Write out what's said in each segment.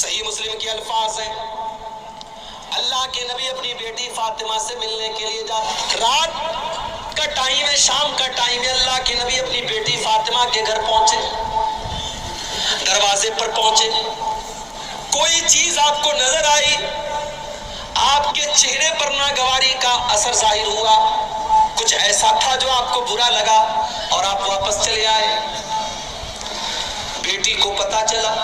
صحیح مسلم کے الفاظ ہیں، اللہ کے نبی اپنی بیٹی فاطمہ سے ملنے کے لیے رات کا ٹائم ہے، شام کا ٹائم ہے، اللہ کے نبی اپنی بیٹی فاطمہ کے گھر پہنچے، دروازے پر پہنچے، کوئی چیز آپ کو نظر آئی، آپ کے چہرے پر ناگواری کا اثر ظاہر ہوا، کچھ ایسا تھا جو آپ کو برا لگا اور آپ واپس چلے آئے۔ بیٹی کو پتا چلا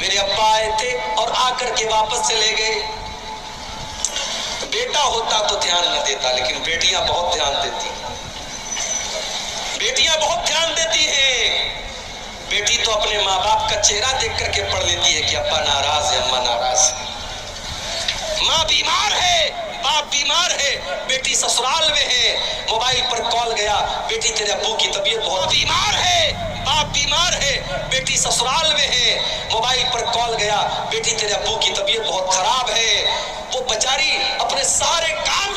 میرے ابا آئے تھے اور آ کر کے واپس چلے گئے۔ بیٹا ہوتا تو دھیان نہ دیتا، لیکن بیٹیاں بہت دھیان دیتی ہیں، بیٹیاں بہت دھیان دیتی ہیں۔ بیٹی تو اپنے ماں باپ کا چہرہ دیکھ کر کے پڑھ لیتی ہے کہ ابا ناراض ہے، اماں ناراض ہے، ماں بیمار ہے، باپ بیمار ہے، بیٹی سسرال میں ہے، موبائل پر کال گیا، بیٹی تیرے ابو کی طبیعت بہت بیمار ہے، باپ بیمار ہے، بیٹی سسرال میں ہے، موبائل پر کال گیا، بیٹی تیرے ابو کی طبیعت بہت خراب ہے۔ وہ بیچاری اپنے سارے کام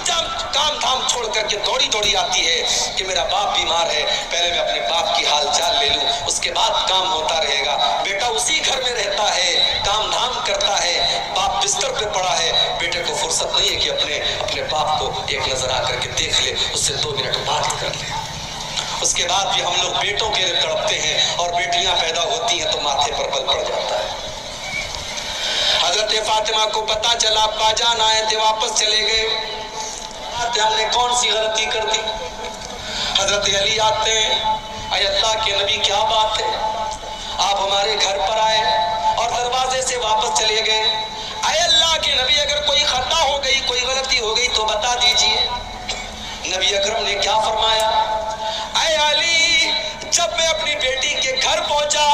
دھام چھوڑ کر کے دوڑی دوڑی آتی ہے کہ میرا باپ بیمار ہے، پہلے میں اپنے باپ کی حال چال لے لوں، اس کے بعد کام ہوتا رہے گا۔ بیٹا اسی گھر میں رہتا ہے، کام دھام کرتا ہے، باپ بستر پہ پڑا ہے، بیٹے کو فرصت نہیں ہے کہ اپنے باپ کو ایک نظر آ کر کے دیکھ لے، اس سے 2 منٹ بات کر لے۔ اس کے بعد بھی ہم لوگ بیٹوں کے لیے تڑپتے ہیں، اور بیٹیاں پیدا ہوتی ہیں تو ماتھے پر بل پڑ جاتا ہے۔ حضرت فاطمہ کو پتا چلا ابا جان آئے تھے، واپس چلے گئے، ہم نے کون سی غلطی کر دی؟ حضرت علی آتے ہیں، اے اللہ کے نبی کیا بات ہے، آپ ہمارے گھر پر آئے اور دروازے سے واپس چلے گئے، اے اللہ کے نبی اگر کوئی خطا ہو گئی، کوئی غلطی ہو گئی تو بتا دیجئے۔ نبی اکرم نے کیا فرمایا؟ اے علی، جب میں اپنی بیٹی کے گھر پہنچا،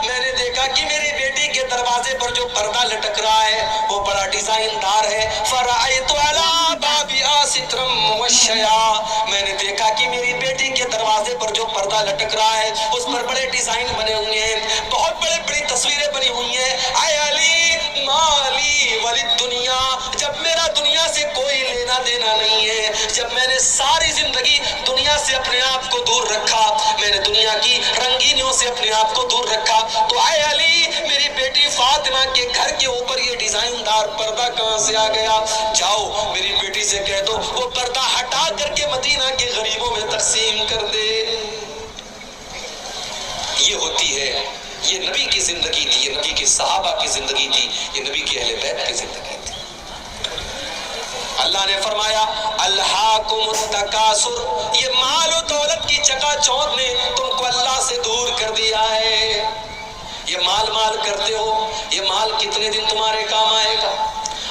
میں نے دیکھا کہ میری بیٹی کے دروازے پر جو پردہ لٹک رہا ہے وہ بڑا ڈیزائن دار ہے۔ فرأیت علی بابہا سترا موشیا، میں نے دیکھا کہ میری بیٹی کے دروازے پر جو پردہ لٹک رہا ہے اس پر بڑے ڈیزائن بنے ہوئے ہیں، بہت بڑی تصویریں بنی ہوئی ہیں۔ اے علی، مالی وللدنیا، جب میرا دنیا سے کوئی لینا دینا نہیں ہے، جب میں نے ساری زندگی دنیا سے اپنے آپ کو دور رکھا، میں نے دنیا کی رنگینیوں سے اپنے آپ کو دور رکھا، تو اے علی میری بیٹی فاطمہ کے گھر کے اوپر یہ ڈیزائن دار پردہ کہاں سے آ گیا؟ جاؤ میری بیٹی سے کہہ دو وہ پردہ ہٹا کر کے مدینہ کے غریبوں میں تقسیم کر دے۔ یہ ہوتی ہے، یہ نبی کی زندگی تھی، یہ نبی کے صحابہ کی زندگی تھی، یہ نبی کے اہل بیت کی زندگی تھی۔ اللہ نے فرمایا الہاکم التکاثر، یہ مال و دولت کی چکا چوندھ نے تم کو اللہ سے دور کر دیا ہے۔ یہ مال کرتے ہو، یہ مال کتنے دن تمہارے کام آئے گا؟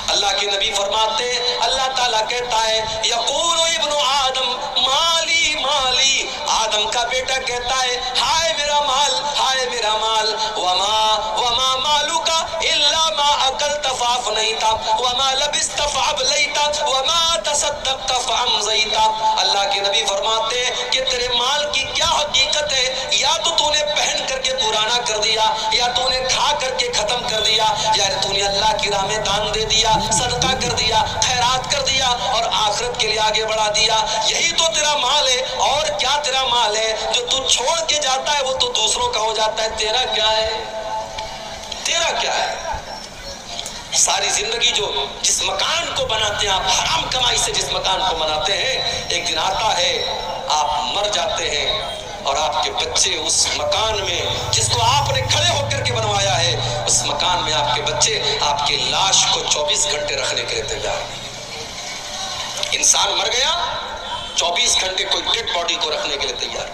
اللہ کے نبی فرماتے ہیں، اللہ تعالیٰ کہتا ہے یقول ابن آدم مالی مالی، آدم کا بیٹا کہتا ہے ہائے میرا مال، ہائے میرا مال، وما مالک الا ما اکلت فافنیت وما لبست فابلیت وما تصدقت فامضیت۔ اللہ کے نبی فرماتے ہیں کہ تیرے مال کی کیا حقیقت ہے، یا تو نے پہن کر کے پرانا کر دیا، یا تو نے کھا کر کے ختم کر دیا، یا تو نے اللہ کی راہ میں دان دے دیا، صدقہ کر دیا، خیرات کر دیا اور آخرت کے لیے آگے بڑھا دیا، یہی تو تیرا مال ہے۔ اور کیا تیرا مال ہے جو تو چھوڑ کے جاتا ہے وہ تو دوسروں کا ہو جاتا ہے، تیرا کیا ہے؟ تیرا کیا ہے؟ ساری زندگی جس مکان کو بناتے ہیں آپ، حرام کمائی سے جس مکان کو بناتے ہیں، ایک دن آتا ہے آپ مر جاتے ہیں اور آپ کے بچے اس مکان میں جس کو آپ نے کھڑے ہو کر کے بنوایا ہے، اس مکان میں آپ کے بچے آپ کی لاش کو 24 گھنٹے رکھنے کے لیے تیار ہیں۔ انسان مر گیا، 24 گھنٹے کوئی ڈیڈ باڈی کو رکھنے کے لیے تیار۔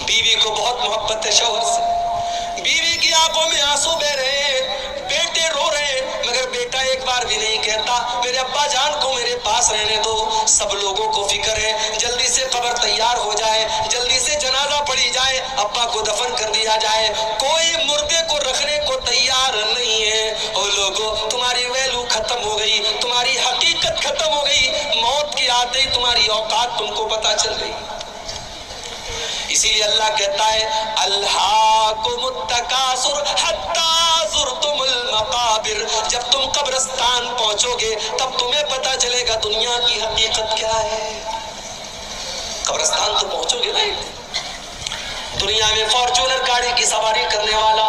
بیوی کو بہت محبت ہے شوہر سے، بیوی کی آنکھوں میں آنسو بہ رہے ہیں، بیٹے رو رہے ہیں، مگر بیٹا ایک بار بھی نہیں کہتا میرے ابا جان کو میرے پاس رہنے دو۔ سب لوگوں کو فکر ہے جلدی سے قبر تیار ہو جائے، جلدی سے جنازہ پڑھی جائے، ابا کو دفن کر دیا جائے، کوئی مردے کو رکھنے کو تیار نہیں ہے۔ او لوگوں، تمہاری ویلو ختم ہو گئی، تمہاری حقیقت ختم ہو گئی، موت کی آتے ہی تمہاری اوقات تم کو پتا چل گئی۔ اسی لیے اللہ کہتا ہے الہاکم التکاثر حتی زرتم المقابر، جب تم قبرستان پہنچو گے تب تمہیں پتا چلے گا دنیا کی حقیقت کیا ہے۔ قبرستان تو پہنچو گے نہیں، دنیا میں فارچونر گاڑی کی سواری کرنے والا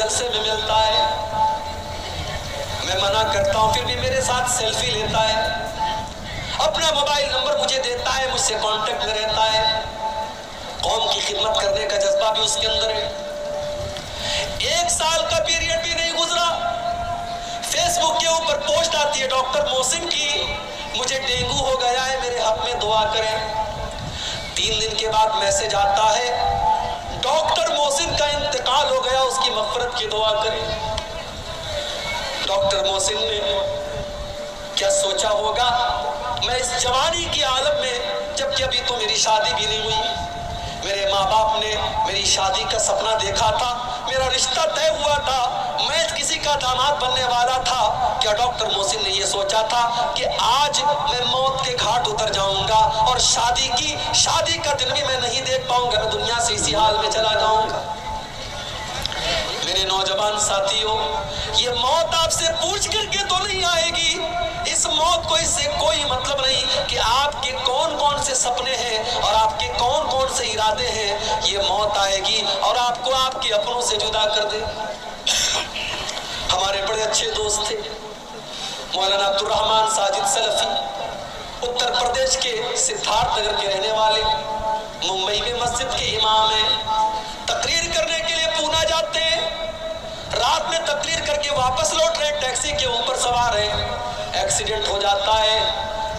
جلسے میں ملتا ہے، میں منع کرتا ہوں پھر بھی میرے ساتھ سیلفی لیتا ہے، اپنا موبائل نمبر مجھے دیتا ہے، مجھ سے کانٹیکٹ میں رہتا ہے، قوم کی خدمت کرنے کا جذبہ بھی اس کے اندر ہے۔ 1 سال کا پیریڈ بھی نہیں گزرا، فیس بک کے اوپر پوسٹ آتی ہے ڈاکٹر محسن کی، مجھے ڈینگو ہو گیا ہے، میرے حق میں دعا کریں۔ 3 دن کے بعد میسج آتا ہے ڈاکٹر محسن کا انتقال ہو گیا، اس کی مغفرت کی دعا کریں۔ ڈاکٹر محسن نے کیا سوچا ہوگا میں اس جوانی کے عالم میں، جبکہ ابھی تو میری شادی بھی نہیں ہوئی، میرے ماں باپ نے میری شادی کا سپنا دیکھا تھا، میرا رشتہ طے ہوا تھا، میں کسی کا داماد بننے والا تھا، کیا ڈاکٹر محسن نے یہ سوچا تھا کہ آج میں موت کے گھاٹ اتر جاؤں گا اور شادی کا دن بھی میں نہیں دیکھ پاؤں گا، میں دنیا سے اسی حال میں چلا جاؤں گا؟ میرے نوجوان ساتھیوں، یہ موت آپ سے پوچھ کر کے تو نہیں آئے گی، اس موت کو اس سے کوئی مطلب نہیں کہ آپ کے کون کون سے سپنے ہیں اور آپ کے کون کون سے ارادے ہیں، یہ موت آئے گی اور آپ کو آپ کے اپنوں سے جدا کر دے۔ ہمارے بڑے اچھے دوست تھے مولانا عبد الرحمن ساجد سلفی، اتر پردیش کے سدھارتھ نگر کے رہنے والے، ممبئی میں مسجد کے امام ہیں، تقریر کرنے کے لیے پونا جاتے ہیں، رات میں تقریر کر کے واپس لوٹ رہے، ٹیکسی کے اوپر سوار ہیں، ایکسیڈنٹ ہو جاتا ہے،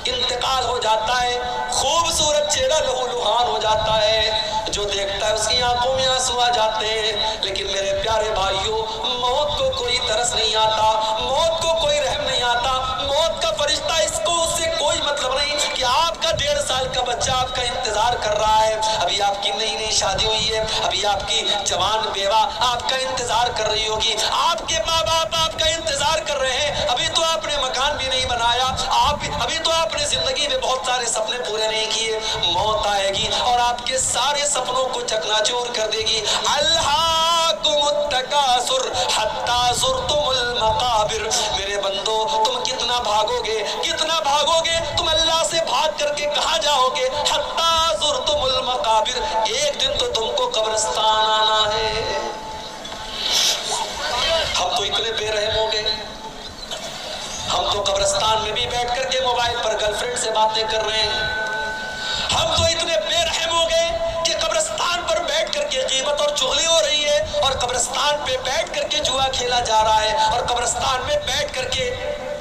انتقال ہو جاتا ہے، خوبصورت چہرہ لہو لہان ہو جاتا ہے، جو دیکھتا ہے اس کی آنکھوں میں آنسو آ جاتے ہیں۔ لیکن میرے پیارے بھائیوں، موت کو کوئی ترس نہیں آتا، موت کو کوئی رحم نہیں آتا، موت کا فرشتہ اس سے کوئی مطلب نہیں کہ آپ کا 1.5 سال کا بچہ آپ کا انتظار کر رہا ہے، ابھی آپ کی نئی شادی ہوئی ہے، ابھی آپ کی جوان بیوہ آپ کا انتظار کر رہی ہوگی، آپ کے ماں باپ آپ کا انتظار کر رہے ہیں، ابھی تو آپ نے مکان بھی نہیں بنایا، ابھی تو آپ نے زندگی میں بہت سارے سپنے پورے نہیں کیے، موت آئے گی اور آپ کے سارے سپنوں کو چکناچور کر دے گی۔ الہاکم التکاثر حتی زرتم المقابر، میرے بندو تم کتنا بھاگو گے، تم اللہ سے بھاگ کر کے کہاں جاؤ گے؟ حتی زرتم المقابر، ایک دن تو تم کو قبرستان آنا ہے۔ ہم تو اتنے بے رحم ہو گئے، ہم تو قبرستان میں بھی بیٹھ کر کے موبائل پر گرل فرینڈ سے باتیں کر رہے ہیں، ہم تو اتنے بے رحم ہو گئے کہ قبرستان پر بیٹھ کر کے غیبت اور چغلی ہو رہی ہے، اور قبرستان پہ بیٹھ کر کے جوا کھیلا جا رہا ہے، اور قبرستان میں بیٹھ کر کے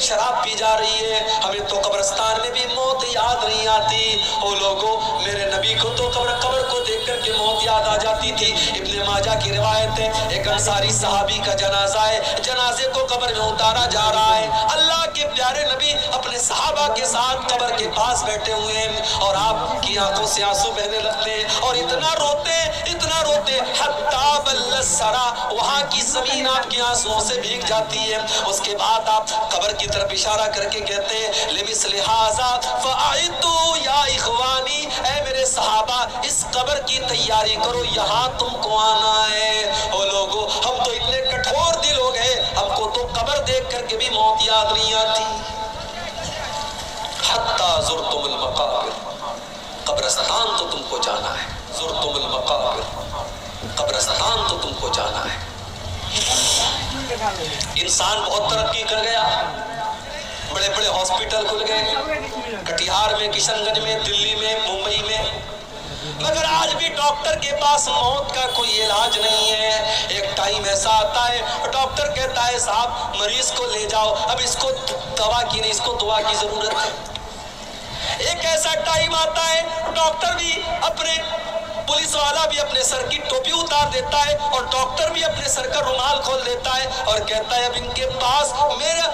شراب پی جا رہی ہے۔ ہمیں تو قبرستان میں بھی موت یاد نہیں آتی۔ او لوگوں، میرے نبی کو تو قبر کو دیکھ کر کے موت یاد آ جاتی تھی۔ ابن ماجہ کی روایت ہے، ایک انصاری صحابی کا جنازہ ہے، جنازے کو قبر میں اتارا جا رہا ہے، اللہ کے پیارے نبی اپنے صحابہ کے ساتھ قبر کے پاس بیٹھے ہوئے ہیں، اور آپ کی آنکھوں سے آنسو بہنے لگتے ہیں، اور اتنا روتے حتی بل الثری، وہاں کی زمین آپ کے آنسوؤں سے بھیگ جاتی ہے۔ اس کے بعد آپ قبر کی طرف اشارہ کر کے کہتے ہیں لمثل ھذا فاعدوا یا اخوانی، اے میرے صحابہ اس قبر کی تیاری کرو، یہاں تم کو آنا ہے۔ او لوگو، ہم تو اتنے کٹھور دل ہو گئے، ہم کو تو قبر دیکھ کر کے بھی موت یاد نہیں آتی۔ حتی زرتم المقابر، قبرستان تو تم کو جانا ہے، زرتم المقابر، قبرستان تو تم کو جانا ہے۔ انسان بہت ترقی کر گیا، بڑے بڑے ہاسپٹل کھل گئے، کٹیہار میں، کشن گنج میں، دلی میں، ممبئی میں، مگر آج بھی ڈاکٹر کے پاس موت کا کوئی علاج نہیں ہے۔ ایک ٹائم ایسا آتا ہے ڈاکٹر کہتا ہے صاحب مریض کو لے جاؤ، اب اس کو دوا کی نہیں، اس کو دعا کی ضرورت ہے۔ ایک ایسا ٹائم آتا ہے ڈاکٹر بھی اپنے، پولیس والا بھی اپنے سر کی ٹوپی اتار دیتا ہے، اور ڈاکٹر بھی اپنے سر کا رومال کھول دیتا ہے اور کہتا ہے اب ان کے پاس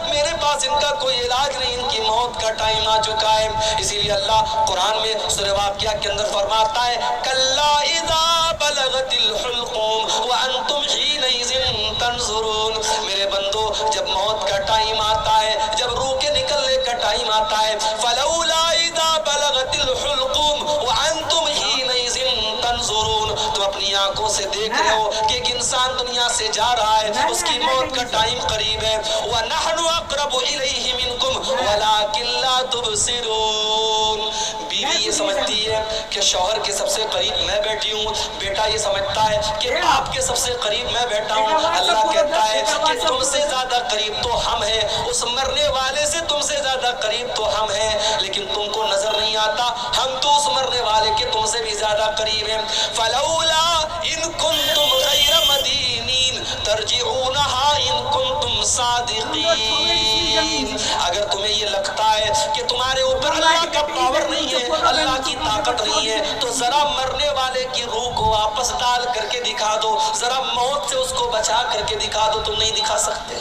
میرے پاس ان کا کوئی علاج نہیں، ان کی موت کا ٹائم آ چکا ہے۔ اسی لیے اللہ قرآن میں سورہ واقعہ کے اندر فرماتا ہے کلا اذا بلغت الحلقوم وانتم حینئذ تنظرون، میرے بندو جب موت کا ٹائم آتا ہے، جب روح کے نکلنے کا ٹائم آتا ہے، فلولا اذا بلغت الحلقوم وانتم حینئذ تنظرون، تم اپنی آنکھوں سے دیکھ رہے ہو کہ ایک انسان دنیا سے جا رہا ہے، اس کی موت کا ٹائم قریب ہے۔ وَنَحْنُ أَقْرَبُ إِلَيْهِ مِنْكُمْ وَلَكِنْ لَا تُبْصِرُونَ، بیوی یہ سمجھتی ہے کہ شوہر کے سب سے قریب میں بیٹھی ہوں، بیٹا یہ سمجھتا ہے کہ باپ کے سب سے قریب میں بیٹھا ہوں۔ اللہ کہتا ہے کہ تم سے زیادہ قریب تو ہم ہیں، اس مرنے والے سے تم سے زیادہ قریب تو ہم ہیں، لیکن تم کو نظر نہیں آتا ہم تو اس مرنے والے کے تم سے بھی زیادہ قریب ہیں۔ فلولا ان کنتم غیر مدینین ترجعونہا ان کنتم صادقین، اگر تمہیں یہ لگتا ہے کہ تمہارے اوپر اللہ کا پاور نہیں ہے، اللہ کی طاقت نہیں ہے، تو ذرا مرنے والے کی روح کو واپس ڈال کر کے دکھا دو، ذرا موت سے اس کو بچا کر کے دکھا دو۔ تم نہیں دکھا سکتے،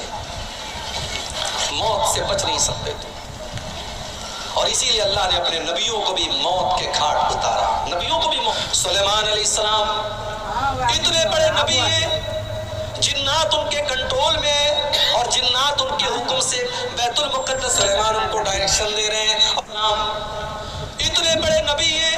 موت سے بچ نہیں سکتے تم۔ اور اسی لیے اللہ نے اپنے نبیوں کو بھی موت کے گھاٹ اتارا، نبیوں کو بھی موت۔ سلیمان علیہ السلام اتنے بڑے نبی ہیں، جنات ان کے کنٹرول میں ہے اور جنات ان کے حکم سے بیت المقدس سلیمان ان کو ڈائریکشن دے رہے ہیں۔ اتنے بڑے نبی ہیں،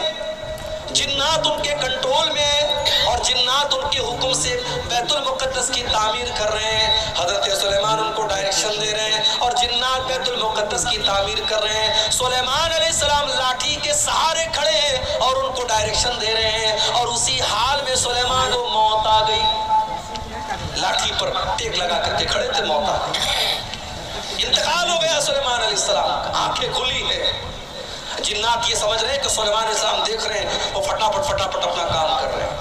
جنات ان کے کنٹرول میں ہے اور جنات ان کے حکم سے بیت المقدس کی تعمیر کر رہے ہیں۔ حضرت سلیمان ان کو ڈائریکشن دے رہے ہیں اور جنات بیت المقدس کی تعمیر کر رہے ہیں۔ سلیمان علیہ السلام لاٹھی کے سہارے کھڑے ہیں اور ان کو ڈائریکشن دے رہے ہیں، اور اسی حال میں سلیمان کو موت آ گئی، لاٹھی پر ٹیک لگا کر کے کھڑے تھے، موت آ گئی، انتقال ہو گیا سلیمان علیہ السلام کا، آنکھیں کھلی ہے۔ جنات یہ سمجھ رہے ہیں کہ سلیمان علیہ السلام دیکھ رہے ہیں، وہ فٹافٹ اپنا کام کر رہے ہیں۔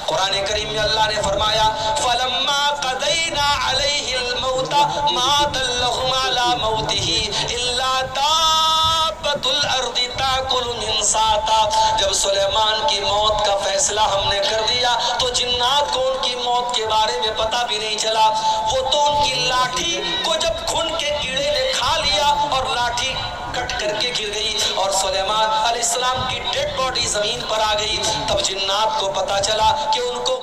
قرآن کریم میں اللہ نے فرمایا فَلَمَّا قَضَيْنَا عَلَيْهِ الْمَوْتَ مَا دَلَّهُمْ عَلَى مَوْتِهِ إِلَّا دَابَّةُ الْأَرْضِ تَأْكُلُ مِنْ سَأْتَهِ، جب سلیمان کی موت کا فیصلہ ہم نے کر دیا تو جنات کو ان کی موت کے بارے میں پتہ بھی نہیں چلا، وہ تو ان کی لاٹھی کو جب گھن کے کیڑے نے کھا لیا اور لاٹھی کٹ کر کے گر گئی اور سلیمان علیہ السلام کی ڈیڈ باڈی زمین پر آ گئی، تب جنات کو پتا چلا کہ ان کو